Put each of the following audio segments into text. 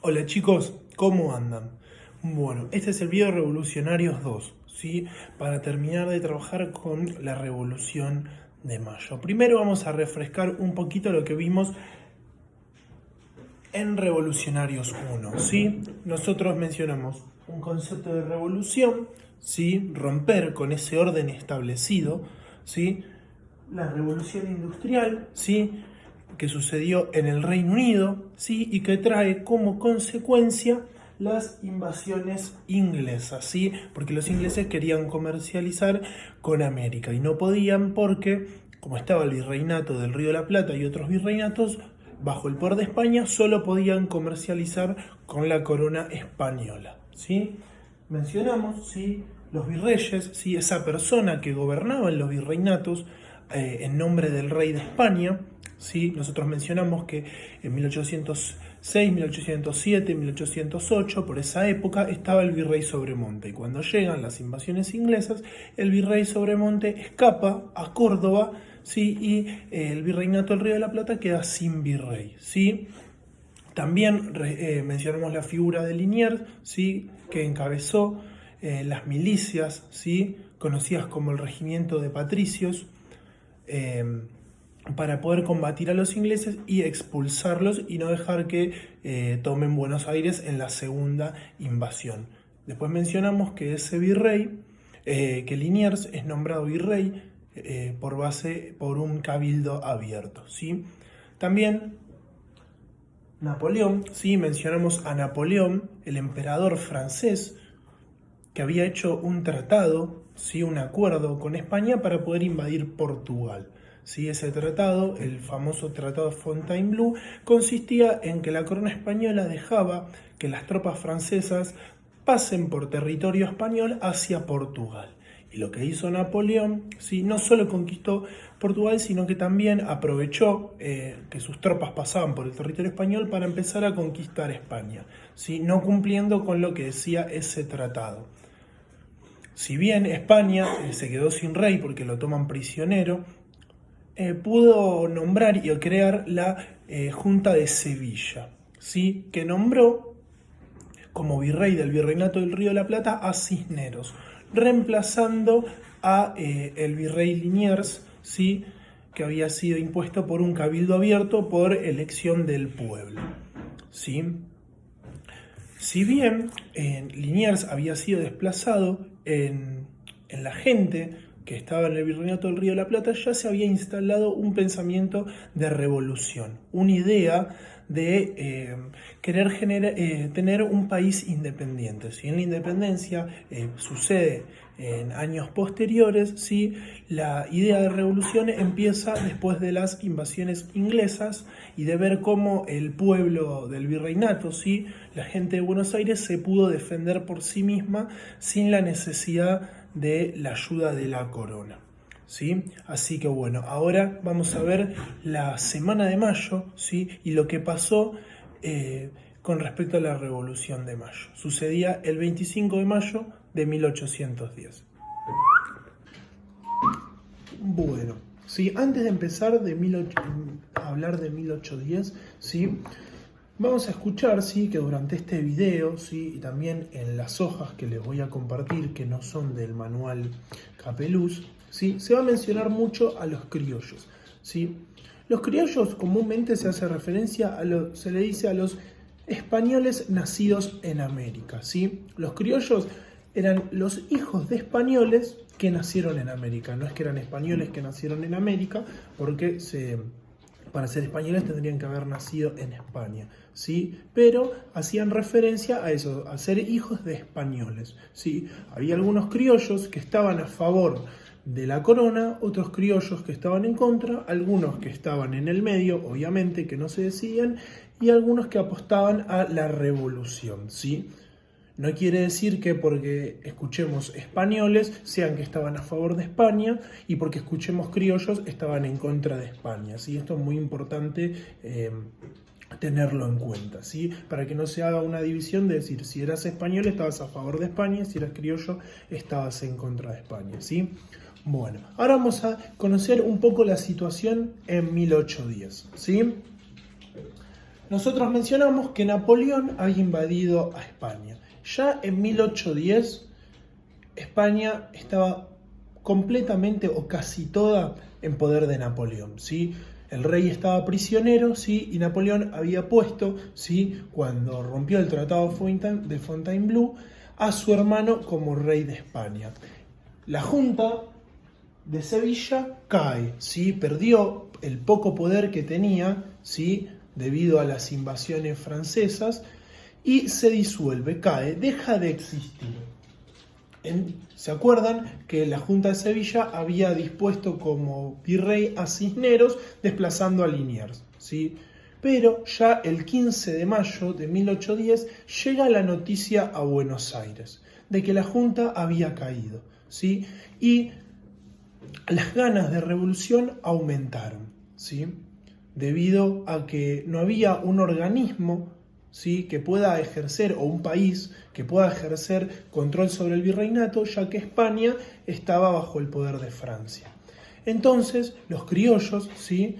Hola chicos, ¿cómo andan? Bueno, este es el video Revolucionarios 2, ¿sí? Para terminar de trabajar con la Revolución de Mayo. Primero vamos a refrescar un poquito lo que vimos en Revolucionarios 1, ¿sí? Nosotros mencionamos un concepto de revolución, ¿sí? Romper con ese orden establecido, ¿sí? La revolución industrial, ¿sí? Que sucedió en el Reino Unido, ¿sí? Y que trae como consecuencia las invasiones inglesas, ¿sí? Porque los ingleses querían comercializar con América y no podían porque, como estaba el virreinato del Río de la Plata y otros virreinatos, bajo el poder de España solo podían comercializar con la corona española, ¿sí? Mencionamos, ¿sí? Los virreyes, ¿sí? Esa persona que gobernaba en los virreinatos en nombre del rey de España, ¿sí? Nosotros mencionamos que en 1806, 1807, 1808, por esa época, estaba el virrey Sobremonte. Y cuando llegan las invasiones inglesas, el virrey Sobremonte escapa a Córdoba, ¿sí? Y el virreinato del Río de la Plata queda sin virrey, ¿sí? También mencionamos la figura de Liniers, ¿sí? Que encabezó las milicias, ¿sí? Conocidas como el Regimiento de Patricios, eh, para poder combatir a los ingleses y expulsarlos y no dejar que tomen Buenos Aires en la segunda invasión. Después mencionamos que ese virrey, que Liniers es nombrado virrey por un cabildo abierto, ¿sí? También Napoleón, ¿sí? Mencionamos a Napoleón, el emperador francés, que había hecho un tratado, ¿sí? Un acuerdo con España para poder invadir Portugal. ¿Sí? Ese tratado, el famoso Tratado de Fontainebleau, consistía en que la corona española dejaba que las tropas francesas pasen por territorio español hacia Portugal. Y lo que hizo Napoleón, ¿sí? No solo conquistó Portugal, sino que también aprovechó que sus tropas pasaban por el territorio español para empezar a conquistar España, ¿sí? No cumpliendo con lo que decía ese tratado. Si bien España se quedó sin rey porque lo toman prisionero, pudo nombrar y crear la Junta de Sevilla, ¿sí? Que nombró como virrey del virreinato del Río de la Plata a Cisneros, reemplazando a el virrey Liniers, ¿sí? Que había sido impuesto por un cabildo abierto por elección del pueblo, ¿sí? Si bien Liniers había sido desplazado en la gente que estaba en el virreinato del Río de la Plata, ya se había instalado un pensamiento de revolución, una idea de querer tener un país independiente. Si en la independencia sucede en años posteriores, ¿sí? La idea de revolución empieza después de las invasiones inglesas y de ver cómo el pueblo del virreinato, ¿sí? La gente de Buenos Aires se pudo defender por sí misma sin la necesidad de la ayuda de la corona, ¿sí? Así que bueno, ahora vamos a ver la Semana de Mayo, ¿sí? Y lo que pasó con respecto a la Revolución de Mayo. Sucedía el 25 de mayo de 1810. Bueno, ¿sí? Antes de empezar a hablar de 1810, ¿sí? Vamos a escuchar, ¿sí? Que durante este video, ¿sí? Y también en las hojas que les voy a compartir, que no son del manual Capeluz, ¿sí? Se va a mencionar mucho a los criollos, ¿sí? Los criollos comúnmente se hace referencia se le dice a los españoles nacidos en América, ¿sí? Los criollos eran los hijos de españoles que nacieron en América. No es que eran españoles que nacieron en América, porque para ser españoles tendrían que haber nacido en España, ¿sí? Pero hacían referencia a eso, a ser hijos de españoles, ¿sí? Había algunos criollos que estaban a favor de la corona, otros criollos que estaban en contra, algunos que estaban en el medio, obviamente, que no se decidían, y algunos que apostaban a la revolución, ¿sí? No quiere decir que porque escuchemos españoles sean que estaban a favor de España y porque escuchemos criollos estaban en contra de España, ¿sí? Esto es muy importante tenerlo en cuenta, ¿sí? Para que no se haga una división de decir si eras español estabas a favor de España, si eras criollo estabas en contra de España, ¿sí? Bueno, ahora vamos a conocer un poco la situación en 1810, ¿sí? nosotros mencionamos que Napoleón había invadido a España. Ya en 1810, España estaba completamente o casi toda en poder de Napoleón, ¿sí? El rey estaba prisionero, ¿sí? Y Napoleón había puesto, ¿sí? Cuando rompió el Tratado de Fontainebleau, a su hermano como rey de España. La Junta de Sevilla cae, ¿sí? Perdió el poco poder que tenía, ¿sí? Debido a las invasiones francesas, y se disuelve, cae, deja de existir. ¿Se acuerdan que la Junta de Sevilla había dispuesto como virrey a Cisneros, desplazando a Liniers, ¿sí? Pero ya el 15 de mayo de 1810 llega la noticia a Buenos Aires de que la Junta había caído, ¿sí? Y las ganas de revolución aumentaron, ¿sí? Debido a que no había un organismo, ¿sí? que pueda ejercer, o un país que pueda ejercer control sobre el virreinato, ya que España estaba bajo el poder de Francia. Entonces los criollos, ¿sí?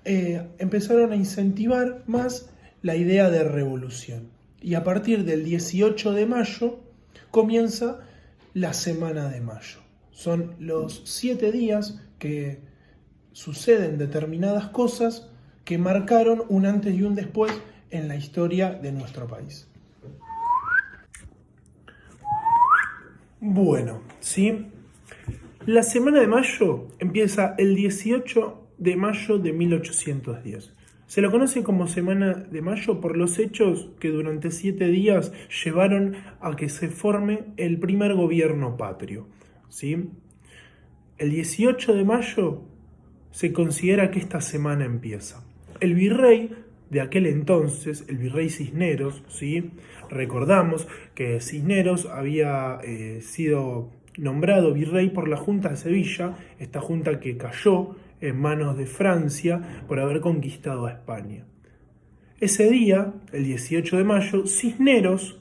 Empezaron a incentivar más la idea de revolución. Y a partir del 18 de mayo comienza la Semana de Mayo. Son los 7 días que suceden determinadas cosas que marcaron un antes y un después en la historia de nuestro país. Bueno, ¿sí? La Semana de Mayo empieza el 18 de mayo de 1810. Se lo conoce como Semana de Mayo por los hechos que durante 7 días llevaron a que se forme el primer gobierno patrio, ¿sí? El 18 de mayo se considera que esta semana empieza. El virrey de aquel entonces, el virrey Cisneros, ¿sí? Recordamos que Cisneros había sido nombrado virrey por la Junta de Sevilla, esta junta que cayó en manos de Francia por haber conquistado a España. Ese día, el 18 de mayo, Cisneros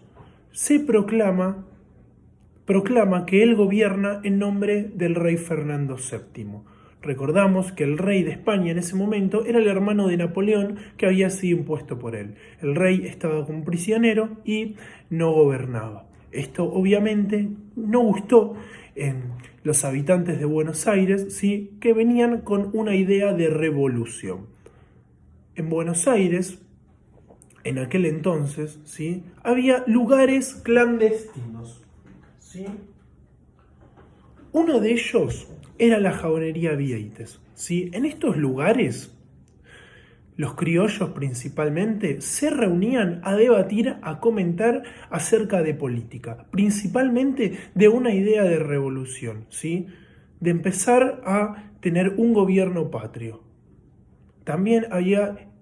se proclama que él gobierna en nombre del rey Fernando VII. Recordamos que el rey de España en ese momento era el hermano de Napoleón que había sido impuesto por él. El rey estaba como prisionero y no gobernaba. Esto obviamente no gustó en los habitantes de Buenos Aires, ¿sí? que venían con una idea de revolución. En Buenos Aires, en aquel entonces, ¿sí? había lugares clandestinos, ¿sí? Uno de ellos era la Jabonería Vieites, ¿sí? En estos lugares, los criollos principalmente se reunían a debatir, a comentar acerca de política, principalmente de una idea de revolución, ¿sí? De empezar a tener un gobierno patrio. También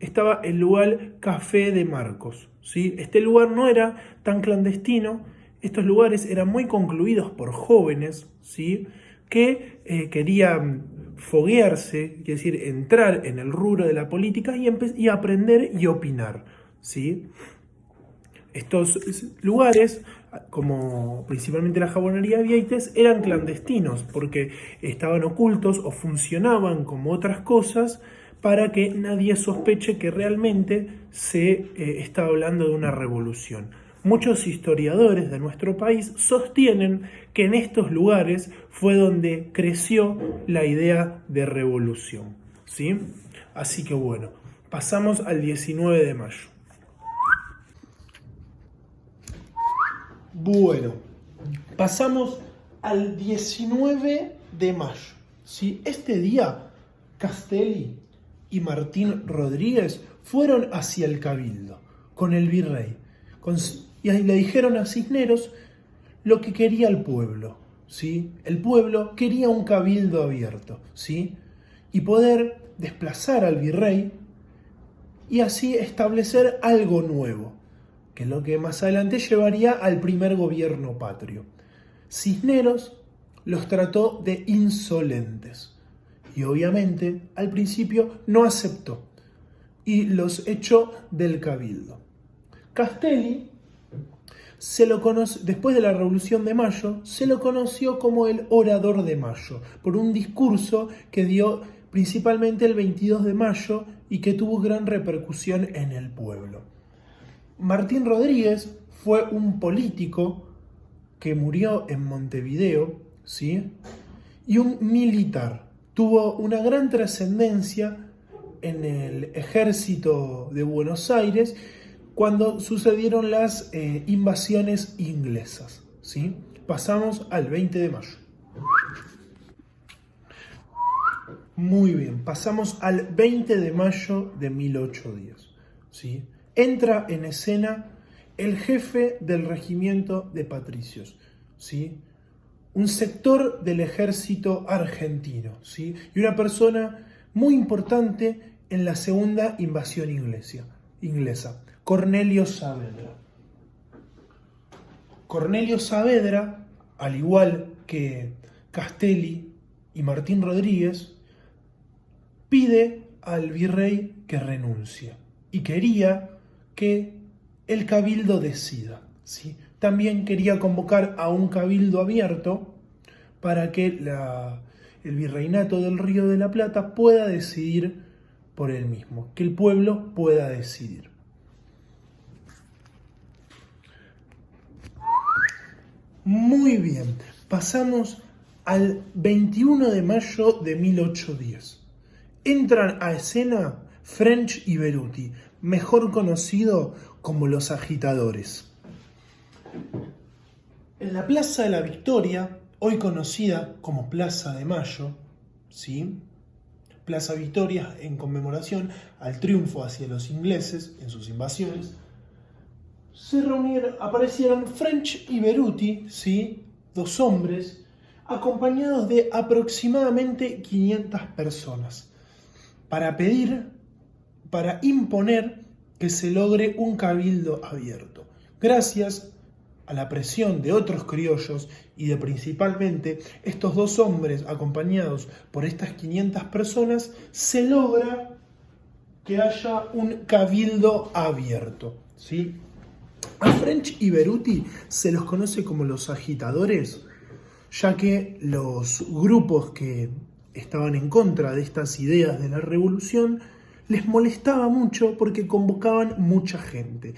estaba el lugar Café de Marcos, ¿sí? Este lugar no era tan clandestino, estos lugares eran muy concluidos por jóvenes, ¿sí? que querían foguearse, es decir, entrar en el rubro de la política y aprender y opinar, ¿sí? Estos lugares, como principalmente la Jabonería Vieites, eran clandestinos porque estaban ocultos o funcionaban como otras cosas para que nadie sospeche que realmente se está hablando de una revolución. Muchos historiadores de nuestro país sostienen que en estos lugares fue donde creció la idea de revolución, ¿sí? Así que bueno, pasamos al 19 de mayo. Bueno, pasamos al 19 de mayo, ¿sí? Este día, Castelli y Martín Rodríguez fueron hacia el Cabildo con el virrey. Y ahí le dijeron a Cisneros lo que quería el pueblo, ¿sí? El pueblo quería un cabildo abierto, ¿sí? Y poder desplazar al virrey y así establecer algo nuevo, que es lo que más adelante llevaría al primer gobierno patrio. Cisneros los trató de insolentes y obviamente al principio no aceptó y los echó del cabildo. Castelli después de la Revolución de Mayo, se lo conoció como el Orador de Mayo, por un discurso que dio principalmente el 22 de mayo y que tuvo gran repercusión en el pueblo. Martín Rodríguez fue un político que murió en Montevideo, ¿sí? Y un militar. Tuvo una gran trascendencia en el ejército de Buenos Aires cuando sucedieron las invasiones inglesas, ¿sí? Pasamos al 20 de mayo. Muy bien, pasamos al 20 de mayo de 1810, ¿sí? Entra en escena el jefe del regimiento de patricios, ¿sí? Un sector del ejército argentino, ¿sí? Y una persona muy importante en la segunda invasión inglesa, Cornelio Saavedra. Cornelio Saavedra, al igual que Castelli y Martín Rodríguez, pide al virrey que renuncie y quería que el cabildo decida, ¿sí? También quería convocar a un cabildo abierto para que el virreinato del Río de la Plata pueda decidir por él mismo, que el pueblo pueda decidir. Muy bien, pasamos al 21 de mayo de 1810. Entran a escena French y Beruti, mejor conocido como los agitadores. En la Plaza de la Victoria, hoy conocida como Plaza de Mayo, ¿sí? Plaza Victoria en conmemoración al triunfo hacia los ingleses en sus invasiones, aparecieron French y Beruti, ¿sí? Dos hombres, acompañados de aproximadamente 500 personas, para imponer que se logre un cabildo abierto. Gracias a la presión de otros criollos y de principalmente estos dos hombres acompañados por estas 500 personas, se logra que haya un cabildo abierto, ¿sí? A French y Beruti se los conoce como los agitadores, ya que los grupos que estaban en contra de estas ideas de la revolución les molestaba mucho porque convocaban mucha gente.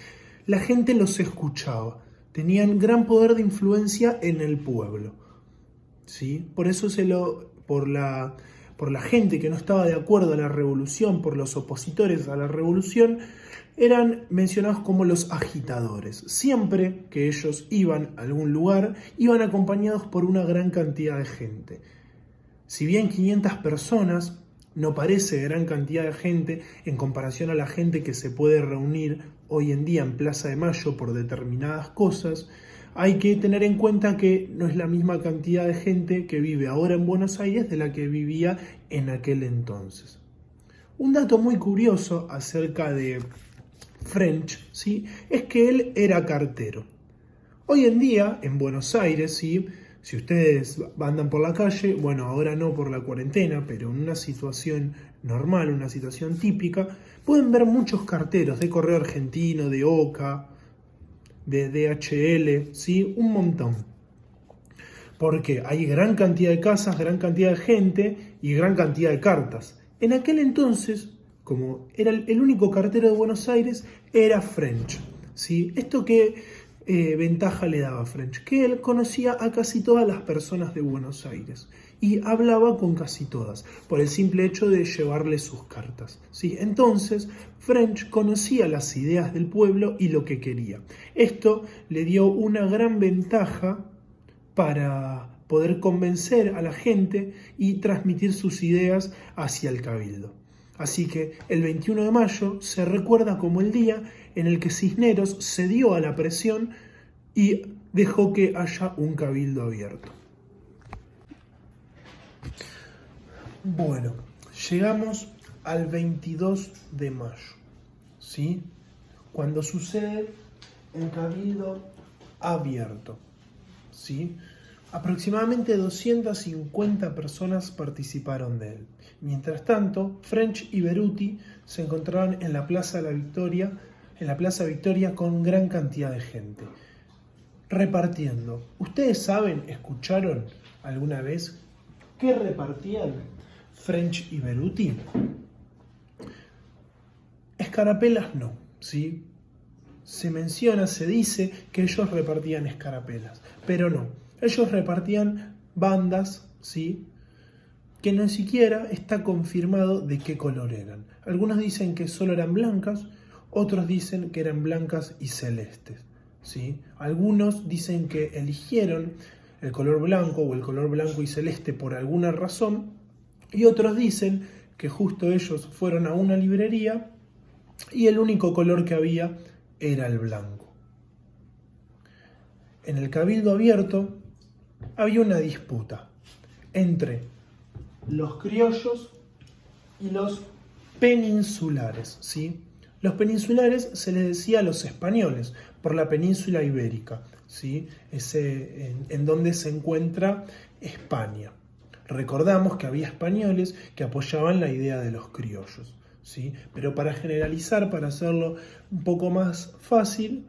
La gente los escuchaba, tenían gran poder de influencia en el pueblo, ¿sí? Por eso por la gente que no estaba de acuerdo a la revolución, por los opositores a la revolución, eran mencionados como los agitadores. Siempre que ellos iban a algún lugar, iban acompañados por una gran cantidad de gente. Si bien 500 personas no parece gran cantidad de gente en comparación a la gente que se puede reunir hoy en día en Plaza de Mayo por determinadas cosas, hay que tener en cuenta que no es la misma cantidad de gente que vive ahora en Buenos Aires de la que vivía en aquel entonces. Un dato muy curioso acerca de French, ¿sí? Es que él era cartero. Hoy en día, en Buenos Aires, ¿sí? Si ustedes andan por la calle, bueno, ahora no por la cuarentena, pero en una situación normal, una situación típica, pueden ver muchos carteros de Correo Argentino, de OCA, de DHL, ¿sí? Un montón. Porque hay gran cantidad de casas, gran cantidad de gente y gran cantidad de cartas. En aquel entonces, como era el único cartero de Buenos Aires, era French, ¿sí? ¿Esto qué ventaja le daba a French? Que él conocía a casi todas las personas de Buenos Aires y hablaba con casi todas, por el simple hecho de llevarle sus cartas, ¿sí? Entonces, French conocía las ideas del pueblo y lo que quería. Esto le dio una gran ventaja para poder convencer a la gente y transmitir sus ideas hacia el cabildo. Así que el 21 de mayo se recuerda como el día en el que Cisneros cedió a la presión y dejó que haya un cabildo abierto. Bueno, llegamos al 22 de mayo, ¿sí? Cuando sucede el cabildo abierto, ¿sí? Aproximadamente 250 personas participaron de él. Mientras tanto, French y Beruti se encontraban en la Plaza Victoria con gran cantidad de gente, repartiendo. ¿Ustedes escucharon alguna vez qué repartían French y Beruti? escarapelas no, ¿sí? Se menciona, se dice que ellos repartían escarapelas, pero no. Ellos repartían bandas, ¿sí? Que no siquiera está confirmado de qué color eran. Algunos dicen que solo eran blancas, otros dicen que eran blancas y celestes, ¿sí? Algunos dicen que eligieron el color blanco o el color blanco y celeste por alguna razón, y otros dicen que justo ellos fueron a una librería y el único color que había era el blanco. En el Cabildo Abierto había una disputa entre los criollos y los peninsulares, ¿sí? Los peninsulares se les decía a los españoles por la península ibérica, ¿sí? En donde se encuentra España. Recordamos que había españoles que apoyaban la idea de los criollos, ¿sí? Pero para generalizar, para hacerlo un poco más fácil,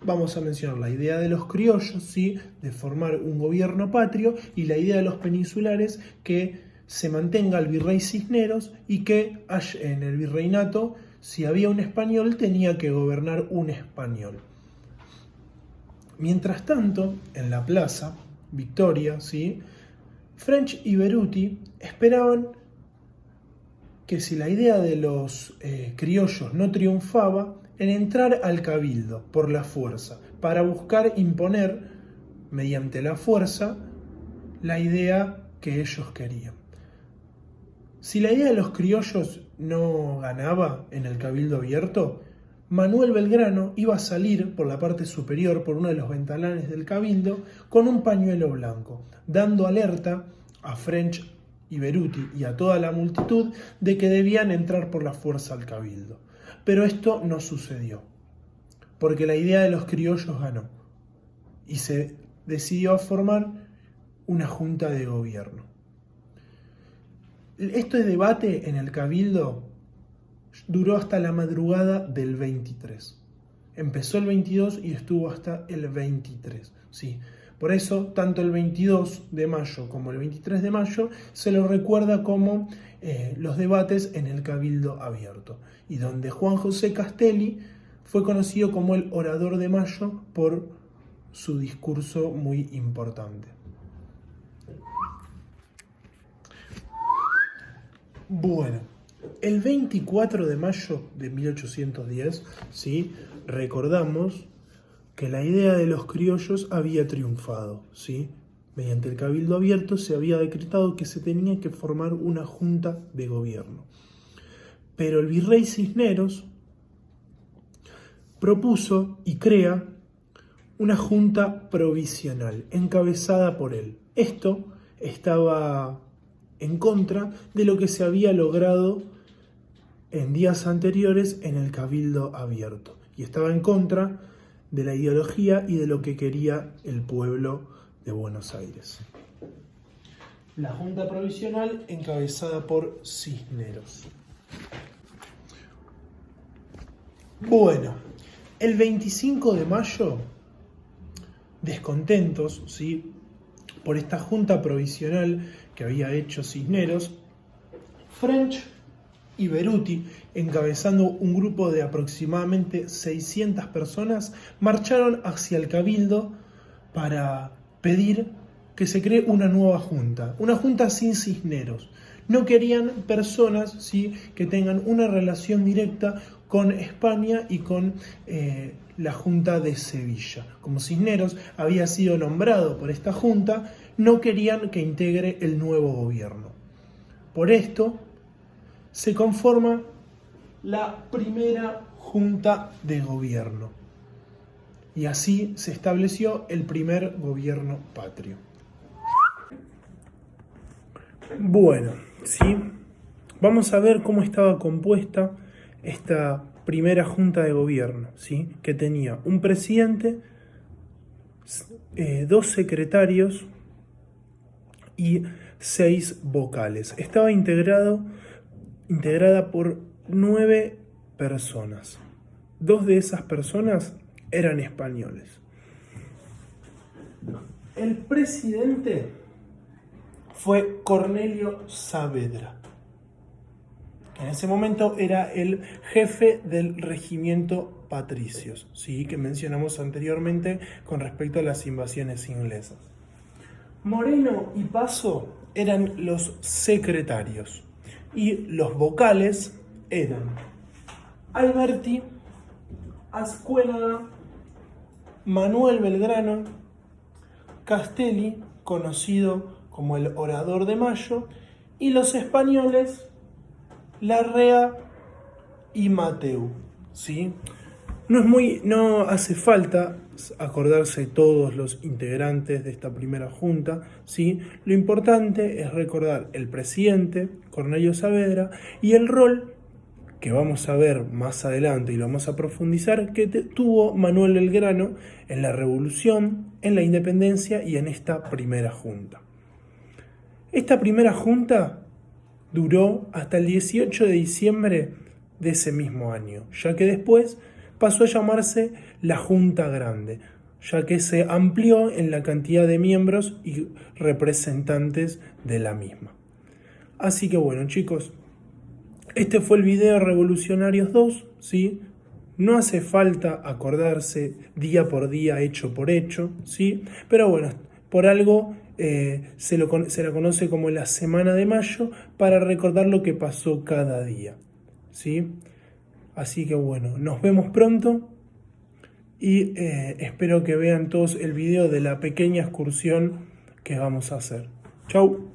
vamos a mencionar la idea de los criollos, ¿sí? De formar un gobierno patrio, y la idea de los peninsulares, que se mantenga el virrey Cisneros y que en el virreinato, si había un español, tenía que gobernar un español. Mientras tanto, en la plaza Victoria, ¿sí? French y Beruti esperaban que, si la idea de los criollos no triunfaba, en entrar al cabildo por la fuerza, para buscar imponer mediante la fuerza la idea que ellos querían. Si la idea de los criollos no ganaba en el Cabildo Abierto, Manuel Belgrano iba a salir por la parte superior, por uno de los ventanales del Cabildo, con un pañuelo blanco, dando alerta a French y Beruti y a toda la multitud de que debían entrar por la fuerza al Cabildo. Pero esto no sucedió, porque la idea de los criollos ganó y se decidió formar una junta de gobierno. Este debate en el Cabildo duró hasta la madrugada del 23. Empezó el 22 y estuvo hasta el 23. ¿Sí? Por eso, tanto el 22 de mayo como el 23 de mayo se lo recuerda como los debates en el Cabildo Abierto, y donde Juan José Castelli fue conocido como el orador de mayo por su discurso muy importante. Bueno, el 24 de mayo de 1810, ¿sí? Recordamos que la idea de los criollos había triunfado, ¿sí? Mediante el Cabildo Abierto se había decretado que se tenía que formar una junta de gobierno. Pero el virrey Cisneros propuso y crea una junta provisional encabezada por él. Esto estaba en contra de lo que se había logrado en días anteriores en el Cabildo Abierto, y estaba en contra de la ideología y de lo que quería el pueblo de Buenos Aires. La Junta Provisional encabezada por Cisneros. Bueno, el 25 de mayo, descontentos, ¿sí?, por esta Junta Provisional que había hecho Cisneros, French y Beruti, encabezando un grupo de aproximadamente 600 personas, marcharon hacia el Cabildo para pedir que se cree una nueva junta sin Cisneros. No querían personas, ¿sí?, que tengan una relación directa con España y con la Junta de Sevilla. Como Cisneros había sido nombrado por esta junta, no querían que integre el nuevo gobierno. Por esto se conforma la primera Junta de Gobierno, y así se estableció el primer gobierno patrio. Bueno, ¿sí?, vamos a ver cómo estaba compuesta esta primera Junta de Gobierno, ¿sí?, que tenía un presidente, 2 secretarios y 6 vocales. Estaba integrada por 9 personas. 2 de esas personas eran españoles. El presidente fue Cornelio Saavedra, En ese momento era el jefe del regimiento Patricios, ¿sí? Que mencionamos anteriormente con respecto a las invasiones inglesas. Moreno y Paso eran los secretarios y los vocales eran Alberti, Azcuénaga, Manuel Belgrano, Castelli, conocido como el Orador de Mayo, y los españoles Larrea y Mateu, ¿sí? No hace falta acordarse todos los integrantes de esta primera junta, ¿sí? Lo importante es recordar el presidente, Cornelio Saavedra, y el rol que vamos a ver más adelante y lo vamos a profundizar, que tuvo Manuel Belgrano en la Revolución, en la Independencia y en esta primera junta. Esta primera junta duró hasta el 18 de diciembre de ese mismo año, ya que después pasó a llamarse la Junta Grande, ya que se amplió en la cantidad de miembros y representantes de la misma. Así que bueno, chicos, este fue el video Revolucionarios 2, ¿sí? No hace falta acordarse día por día, hecho por hecho, ¿sí? Pero bueno, por algo se la conoce como la Semana de Mayo, para recordar lo que pasó cada día, ¿sí? Así que bueno, nos vemos pronto y espero que vean todos el video de la pequeña excursión que vamos a hacer. Chau.